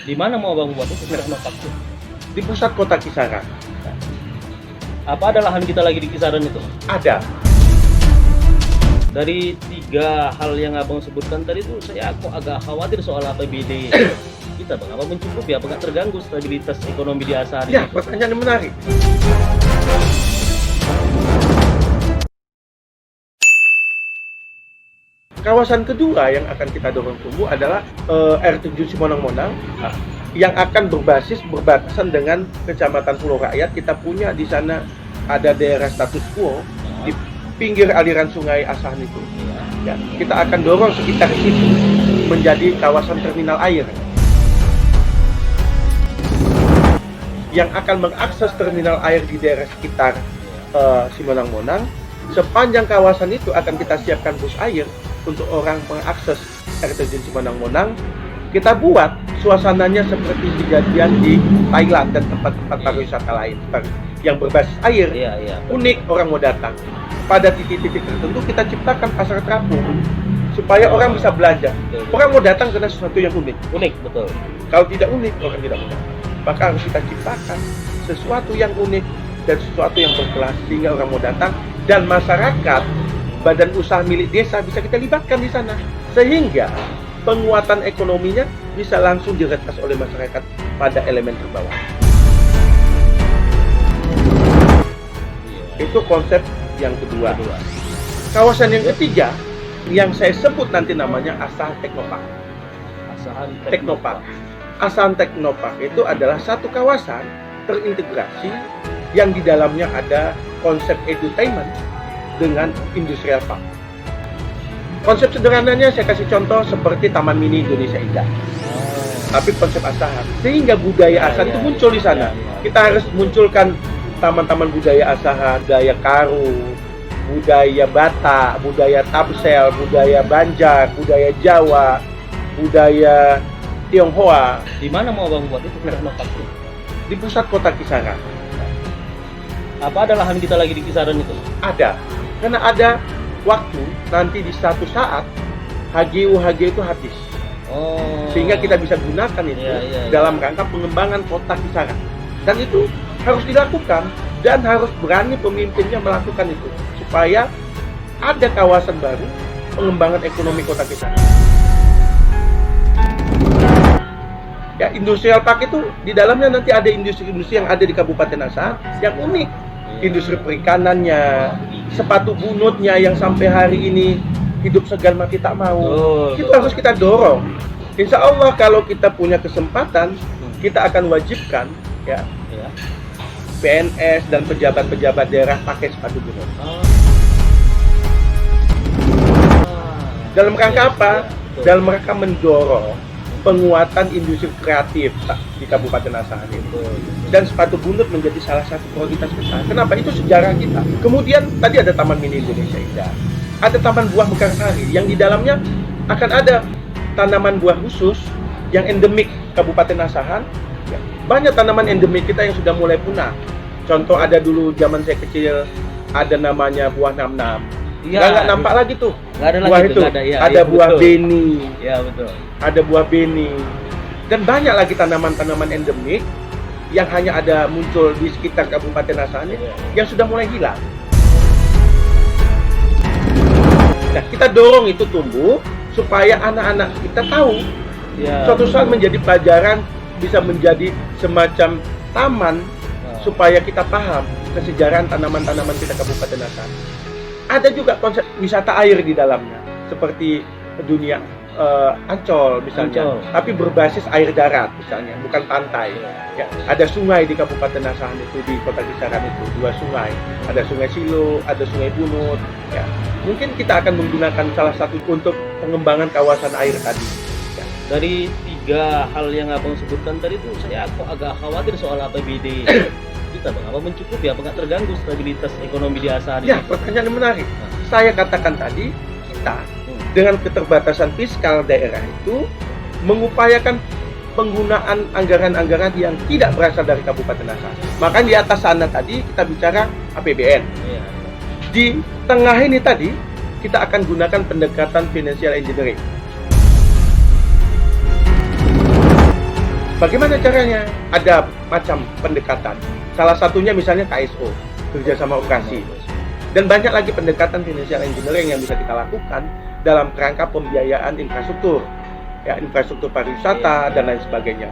Di mana mau abang buat itu Teknopark tuh? Di pusat kota Kisaran. Apa ada lahan kita lagi di kisaran itu? Ada. Dari 3 hal yang abang sebutkan tadi tuh saya kok agak khawatir soal APBD kita bang. Apa mencukupi? Apa nggak terganggu stabilitas ekonomi di Asahan Ya, ini? pertanyaan yang menarik. Kawasan kedua yang akan kita dorong tumbuh adalah air terjun Simonang-Monang yang akan berbatasan dengan Kecamatan Pulau Rakyat. Kita punya di sana ada daerah status quo di pinggir aliran sungai Asahan itu. Ya, kita akan dorong sekitar situ menjadi kawasan terminal air yang akan mengakses terminal air di daerah sekitar Simonang-Monang. Sepanjang kawasan itu akan kita siapkan bus air untuk orang mengakses air terjun Simonang-Monang. Kita buat suasananya seperti kejadian di Thailand dan tempat-tempat pariwisata lain yang berbasis air. Unik, orang mau datang. Pada titik-titik tertentu kita ciptakan pasar terapung supaya orang bisa belanja. Orang mau datang karena sesuatu yang unik. Unik, betul. Kalau tidak unik, orang tidak mau datang. Maka harus kita ciptakan sesuatu yang unik dan sesuatu yang berkelas sehingga orang mau datang, dan masyarakat, badan usaha milik desa bisa kita libatkan di sana sehingga penguatan ekonominya bisa langsung diretas oleh masyarakat pada elemen terbawah. Itu konsep yang kedua. Kawasan yang ketiga yang saya sebut nanti namanya Asahan Teknopark. Asahan Teknopark itu adalah satu kawasan terintegrasi yang di dalamnya ada konsep edutainment dengan industrial park. Konsep sederhananya saya kasih contoh seperti Taman Mini Indonesia Indah. Tapi konsep Asahan, sehingga budaya Asahan itu muncul di sana. Kita harus munculkan taman-taman budaya Asahan, budaya Karo, budaya Batak, budaya Tapsel, budaya Banjar, budaya Jawa, budaya Tionghoa. Di mana mau abang buat itu Teknopark tuh? Di pusat kota Kisaran. Apa ada lahan kita lagi di kisaran itu? Ada, karena ada waktu nanti di satu saat HGU itu habis. Sehingga kita bisa gunakan itu dalam rangka pengembangan kota Kisaran. Dan itu harus dilakukan dan harus berani pemimpinnya melakukan itu supaya ada kawasan baru pengembangan ekonomi kota Kisaran. Ya, industrial park itu di dalamnya nanti ada industri-industri yang ada di Kabupaten Asahan yang unik. Industri perikanannya, sepatu bunutnya yang sampai hari ini hidup segan mati tak mau. Itu harus kita dorong. Insya Allah kalau kita punya kesempatan, kita akan wajibkan ya PNS dan pejabat-pejabat daerah pakai sepatu bunut. Dalam rangka apa? Dalam rangka mendorong penguatan industri kreatif di Kabupaten Asahan itu. Dan sepatu bunut menjadi salah satu prioritas besar. Kenapa? Itu sejarah kita. Kemudian tadi ada Taman Mini Indonesia Indah. Ada Taman Buah Mekarsari yang di dalamnya akan ada tanaman buah khusus yang endemik Kabupaten Asahan. Banyak tanaman endemik kita yang sudah mulai punah. Contoh ada dulu zaman saya kecil ada namanya buah nam-nam. Nggak nampak lagi tuh. Nggak ada buah lagi itu. tuh, ada buah betul. beni. Ya betul. Ada buah beni. Dan banyak lagi tanaman-tanaman endemik yang hanya ada muncul di sekitar Kabupaten Asahan yang sudah mulai hilang. Nah, kita dorong itu tumbuh supaya anak-anak kita tahu suatu saat menjadi pelajaran, bisa menjadi semacam taman supaya kita paham kesejarahan tanaman-tanaman kita Kabupaten Asahan. Ada juga konsep wisata air di dalamnya, seperti dunia Ancol misalnya, tapi berbasis air darat misalnya, bukan pantai. Ya, ada sungai di Kabupaten Asahan itu, di kota Kisaran itu 2 sungai, ada Sungai Silo, ada Sungai Bunut. Ya, mungkin kita akan menggunakan salah satu untuk pengembangan kawasan air tadi. Ya. Dari 3 hal yang abang sebutkan tadi tuh saya kok agak khawatir soal APBD kita bang. Apa mencukupi? Apa nggak terganggu stabilitas ekonomi di Asahan ini? Ya, pertanyaan yang menarik. Saya katakan tadi, kita dengan keterbatasan fiskal daerah itu mengupayakan penggunaan anggaran-anggaran yang tidak berasal dari Kabupaten Asahan. Maka di atas sana tadi kita bicara APBN. Di tengah ini tadi kita akan gunakan pendekatan financial engineering. Bagaimana caranya? Ada macam pendekatan. Salah satunya misalnya KSO, kerjasama operasi. Dan banyak lagi pendekatan financial engineering yang bisa kita lakukan dalam kerangka pembiayaan infrastruktur, ya infrastruktur pariwisata dan lain sebagainya.